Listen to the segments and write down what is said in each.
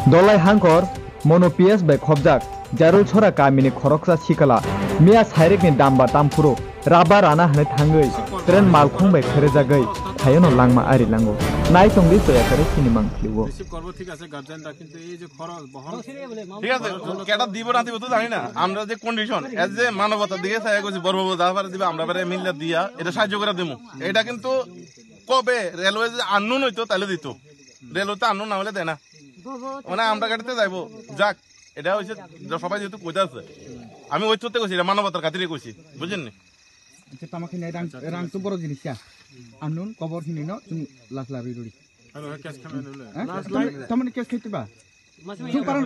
Dolai hangkor mono PS by khobjak jarul chora kamini khoroksa sikala mia sairek ni damba tampuro raba rana hane thangai tren malkhung by kherejagai thayono langma ari lango nai tongdi soya kare sinimang liwo receive করব ঠিক আছে গার্জিয়ানরা কিন্তু এই যে খরচ বহন ঠিক আছে কেটা দিব না দিব তো জানি না আমরা যে কন্ডিশন এজ যে মানবতা দিকে চাই কইছি বড় বড় যাবার দিবা আমরা বারে মিললে দিয়া এটা সাহায্য করে দেবো এটা কিন্তু কবে রেলওয়ে যে আননুন হইতো তাহলে দিত রেলওয়ে তো আননুন না হলে দেয় না মানে আমরা গাড়িতে যাইবো যাক এটা হইছে সবাই যেহেতু কইতা আছে আমি ওই চোতে কইছি মানবতার খাতিরে কইছি বুঝেন নি তামাকে রাং তো বড় জিনিস আননুন কবর হিনিনো তুমি লাখ লাভি রুড়ি হ্যালো ক্যাশ খামেন হলো তামানে case খাইতেবা Sung parang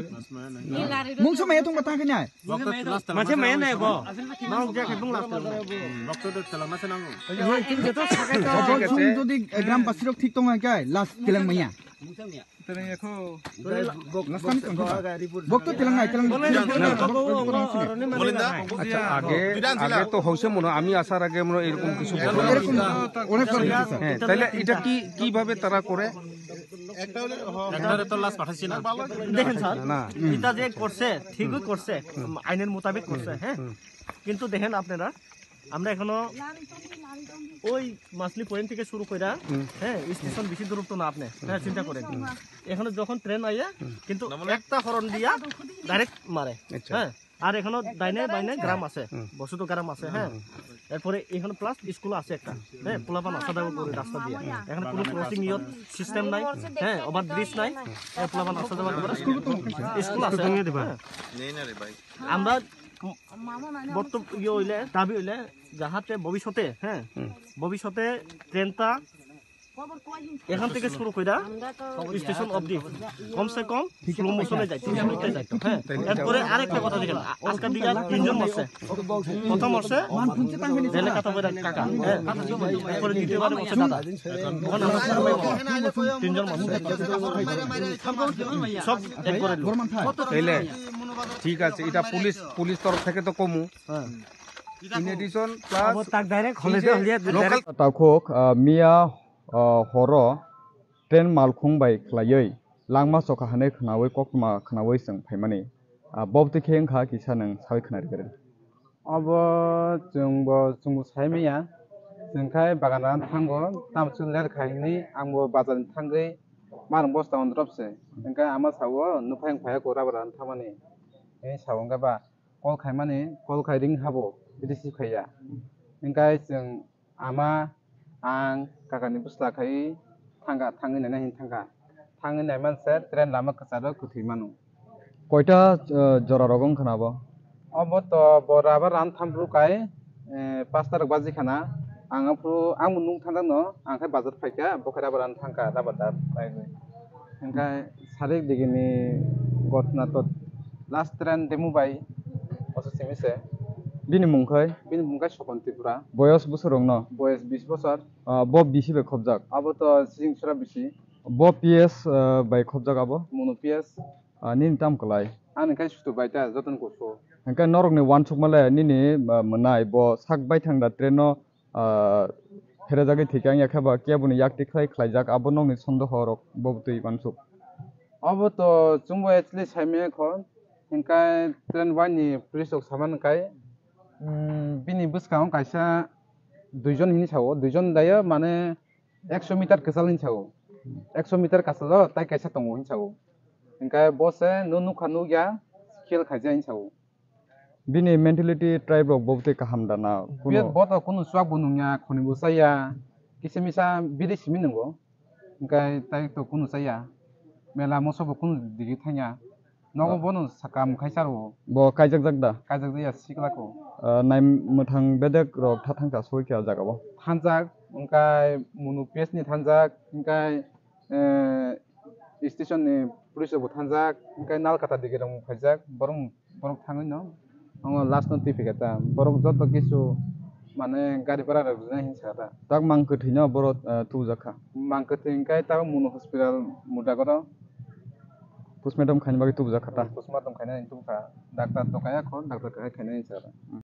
mung sumaya tong batang kanya. মাঝে মেয়ে নাই গো নাও যে খেবং লাস্ট রক্ত তেলাং না সেনাঙ্গো Sung jodi gram pasirok thik tong kay last tilang maya. Terang ako last time tong bokto tilang nai tilang বলিন্দা আচ্ছা আগে তো হইছে মনে আমি আসার আগে মনে এরকম কিছু এরকম অনেক করে দিছে হ্যাঁ তাহলে এটা কি ভাবে তারা করে একটা তো লাস্ট পাঠাইছি না দেখেন স্যার না এটা যে করছে ঠিকই করছে আইনের মোতাবেক করছে হ্যাঁ কিন্তু দেখেন আপনারা আমরা এখনো ওই মাসলি পয়েন্ট থেকে শুরু করে হ্যাঁ স্টেশন বেশি দূরত্ব না আপনি হ্যাঁ চিন্তা করেন এখনো যখন ট্রেন আইয়া কিন্তু একটা হরন দিয়া ডাইরেক্ট মারে হ্যাঁ আর এখনো ডাইনে বাইনে গ্রাম আছে বসত গ্রাম আছে হ্যাঁ এরপরে এখানে প্লাস স্কুল আছে একটা হ্যাঁ পোলাপান আসা যাওয়া করে রাস্তা দিয়ে এখানে কোনো ক্রসিং ইয়ত সিস্টেম নাই হ্যাঁ ওভার ব্রিজ নাই পোলাপান আসা যাওয়া করে স্কুল আছে নেই না রে ভাই আমরা বর্তমান ইয়ে হইলে দাবি হইলে যাহাতে ভবিষ্যতে হ্যাঁ ভবিষ্যতে ট্রেনটা এখান থেকে শুরু করে স্টেশন অবধি কমসে কম স্লো মোশনে যায় 3 মিনিটে যায় হ্যাঁ এরপরে আরেকটা কথা দেখেন আজকের দিকে তিনজন মরছে প্রথম মরছে রেলে কাটা বইরা কাকা হ্যাঁ এরপরে দ্বিতীয়বার মরছে দাদা এখন আমরা তিনজন মরছে সব একবারে তাইলে ঠিক আছে এটা পুলিশ তরফ থেকে তো কমু হ্যাঁ ইন এডিশন প্লাস তাক ডাইরেক্ট হলিডে হলিয়া local takok mia horo tren malkhung by klayoi langma soka hane khnawi kokma khnawi sing phaimani bobti kheng kha kisa nang sawi khnari garen abo jungbo saimiya jungkai baganan thango tamchun ler khaini angbo bazar thangai marang bosta on dropse jungkai ama sawo nuphang phaya ko rabaran thamani ei sawonga ba kol khaimani kol khairing habo bidisi khaya jungkai jung ama ang kakani busla khai thangai nai hin thangai nai manse tren lama kasaro kuthi manu koita jora rogong khnabo abo to borabar ran thampru kai 5 tarik baji khana ang nung thandang no ang khai bazar phaika bokhara baran thangka rabadar pai engkai sarik digini gotna to last tren demu bai oso semise bini mungkai sokontipura boyos busorong no boyes 20 বছর bob bisi by khobjak abo to singsura bisi bob PS by khobjak abo mono ps nin tam kalai an kai sutu baita joton koso hangka norok ni wan chukmale nini mnai bo sak bai thangda treno pherejagi thikang yakhaba kyabuni yakti khlaijak abo nong ni sondoh horok bobtui wansuk abo to chungbo actually saime khon engkai tren wani police ok saman kai bini buskang kaisa duijon hini sawo duijon dayo mane 100 metre kesal hin sawo 100 metre kasalo tai kaisa tongo hin sawo engkai bose nu khanu ya skill khaja hin sawo bini mentality tribe rok bobte kaham dana biat boto kunu swak bunungya khoni busaya kisimisa biri simi nungo engkai tai to kunu saya mela moso bo kunu digi thanya nogo bono sakam khaisaro bo kaijak jakda kajak dia siklako nai muthang bedek rok thatangka soikya jagabo thanjak engkai munu PS ni thanjak engkai station ni police bo thanjak engkai nalkata dige rong phajak borok thangoi no ang last notificate ta borok joto kisu mane gari para rok jna hinsata tak mangkhe thino borot tujakha mangkhe engkai ta munu hospital mudagoro postmortem khaini bagi tujakha ta postmortem khaina intuka doctor to kaya khon doctor kaya khaina hinsata